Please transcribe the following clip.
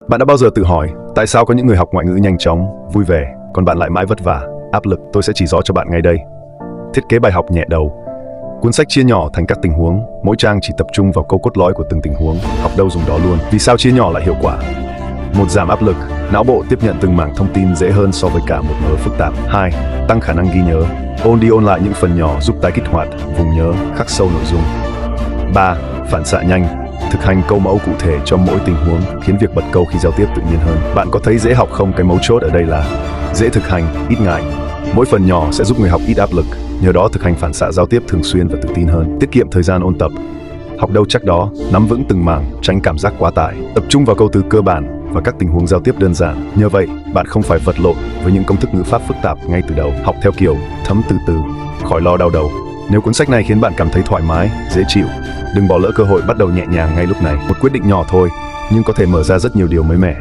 Bạn đã bao giờ tự hỏi tại sao có những người học ngoại ngữ nhanh chóng, vui vẻ, còn bạn lại mãi vất vả, áp lực? Tôi sẽ chỉ rõ cho bạn ngay đây. Thiết kế bài học nhẹ đầu. Cuốn sách chia nhỏ thành các tình huống, mỗi trang chỉ tập trung vào câu cốt lõi của từng tình huống, học đâu dùng đó luôn. Vì sao chia nhỏ lại hiệu quả? 1. Giảm áp lực, não bộ tiếp nhận từng mảng thông tin dễ hơn so với cả một mớ phức tạp. 2. Tăng khả năng ghi nhớ, ôn đi ôn lại những phần nhỏ giúp tái kích hoạt vùng nhớ, khắc sâu nội dung. 3. Phản xạ nhanh, thực hành câu mẫu cụ thể cho mỗi tình huống khiến việc bật câu khi giao tiếp tự nhiên hơn. Bạn có thấy dễ học không? Cái mấu chốt ở đây là dễ thực hành, ít ngại. Mỗi phần nhỏ sẽ giúp người học ít áp lực, nhờ đó thực hành phản xạ giao tiếp thường xuyên và tự tin hơn, tiết kiệm thời gian ôn tập. Học đâu chắc đó, nắm vững từng mảng, tránh cảm giác quá tải, tập trung vào câu từ cơ bản và các tình huống giao tiếp đơn giản. Nhờ vậy, bạn không phải vật lộn với những công thức ngữ pháp phức tạp ngay từ đầu. Học theo kiểu thấm từ từ, khỏi lo đau đầu. Nếu cuốn sách này khiến bạn cảm thấy thoải mái, dễ chịu, đừng bỏ lỡ cơ hội bắt đầu nhẹ nhàng ngay lúc này. Một quyết định nhỏ thôi, nhưng có thể mở ra rất nhiều điều mới mẻ.